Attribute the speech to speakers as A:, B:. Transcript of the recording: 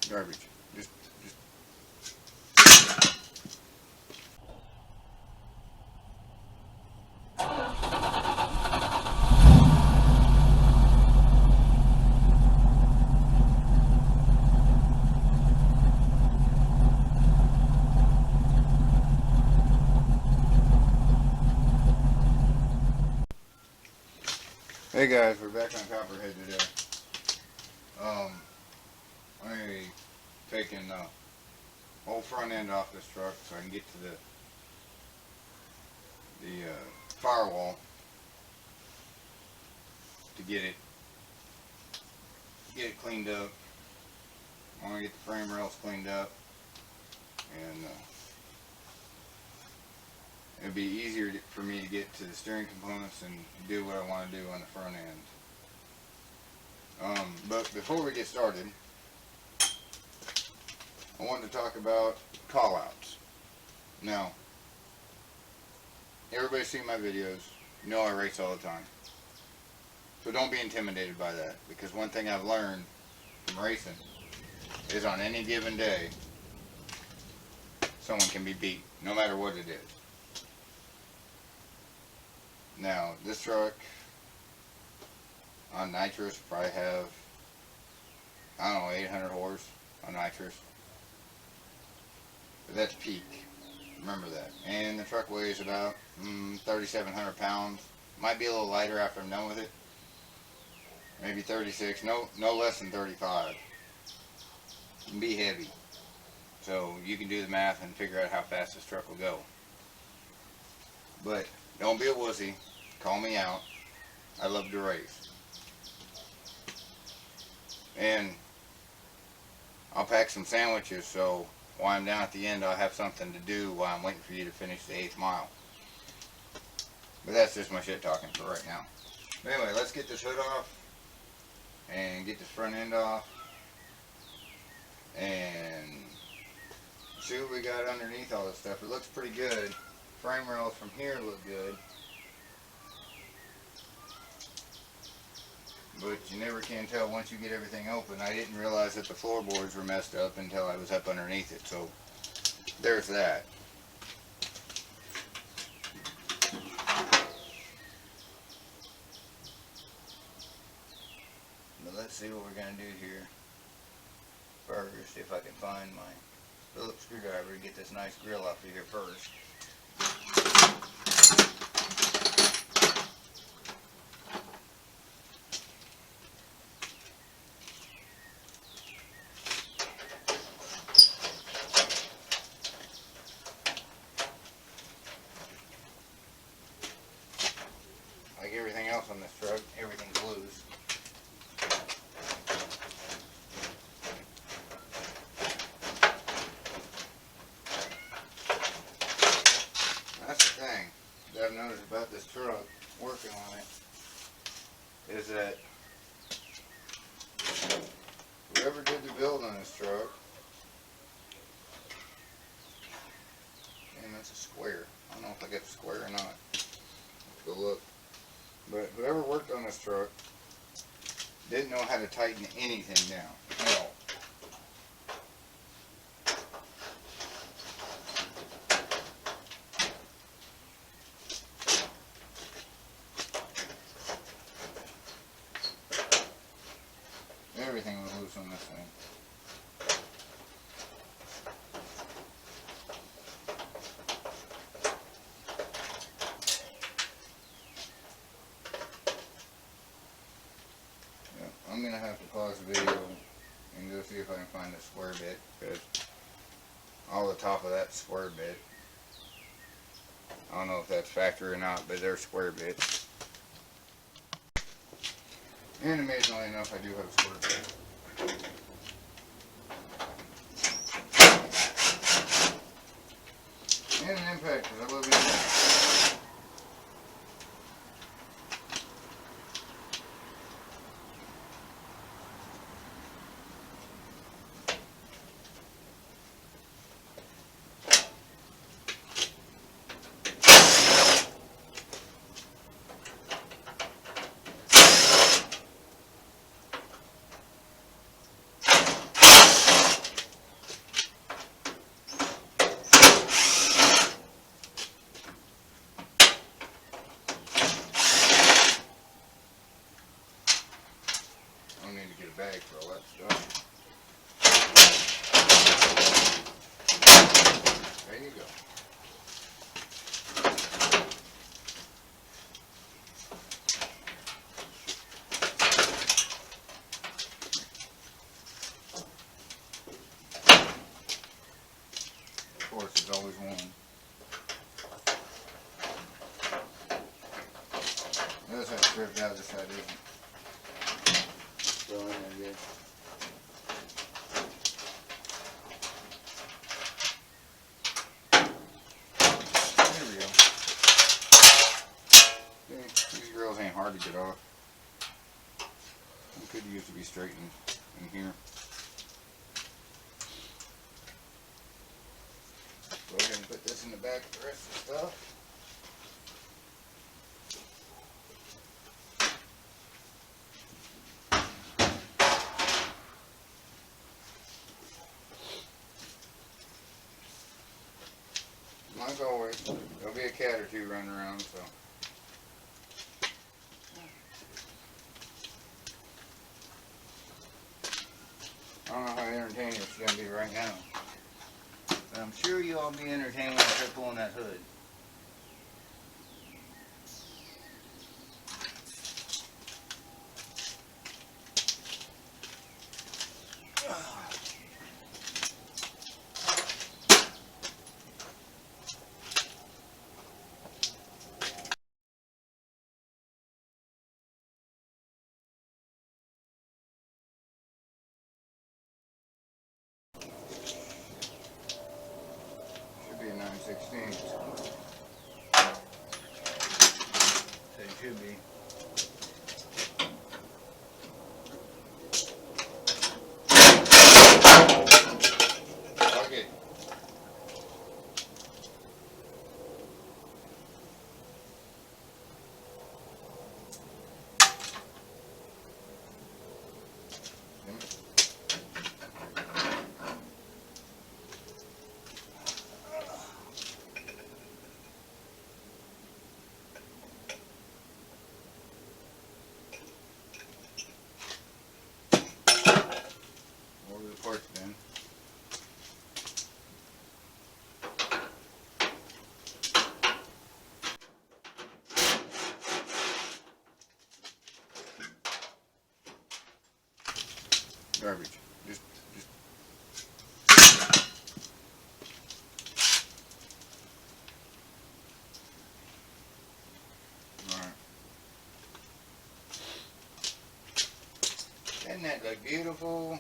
A: Garbage. Just. Hey guys, we're back on Copperhead today. I'm going to be taking the whole front end off this truck so I can get to the firewall to get it cleaned up. I want to get the frame rails cleaned up, and it'll be easier for me to get to the steering components and do what I want to do on the front end. But before we get started, I wanted to talk about call-outs. Now, everybody's seen my videos. You know I race all the time. So don't be intimidated by that, because one thing I've learned from racing is on any given day, someone can be beat, no matter what it is. Now, this truck on nitrous probably have, I don't know, 800 horse on nitrous. But that's peak. Remember that. And the truck weighs about 3,700 pounds. Might be a little lighter after I'm done with it. Maybe 36. No less than 35. It can be heavy. So you can do the math and figure out how fast this truck will go. But don't be a wussy. Call me out. I love to race. And I'll pack some sandwiches so while I'm down at the end I'll have something to do while I'm waiting for you to finish the 8th mile. But that's just my shit talking for right now. But anyway, let's get this hood off and get this front end off and see what we got underneath all this stuff. It looks pretty good. Frame rails from here look good. But you never can tell once you get everything open. I didn't realize that the floorboards were messed up until I was up underneath it. So there's that. But let's see what we're going to do here first. If I can find my Phillips screwdriver to get this nice grill off of here first. Like everything else on this truck, everything's loose. That's the thing that I've noticed about this truck, working on it, is that whoever did the build on this truck, and that's a square. I don't know if I got the square or not. Let's go look. But whoever worked on this truck didn't know how to tighten anything down at all. Everything was loose on this thing. I'm going to have to pause the video and go see if I can find the square bit, because all the top of that square bit, I don't know if that's factory or not, but they're square bits. And amazingly enough, I do have a square bit. And an impact, because I love impact. horse has always won. The other side's stripped out, this side isn't. Still in there good. There we go. See, these grills ain't hard to get off. They could use to be straightened in here. Go ahead and put this in the back of the rest of the stuff. Like always, there'll be a cat or two running around, so. I don't know how entertaining it's going to be right now. But I'm sure you'll all be entertained when I start pulling that hood. Should be a 9/16. So it should be. Okay. Over the porch then. Garbage. Just. Alright. Doesn't that look beautiful?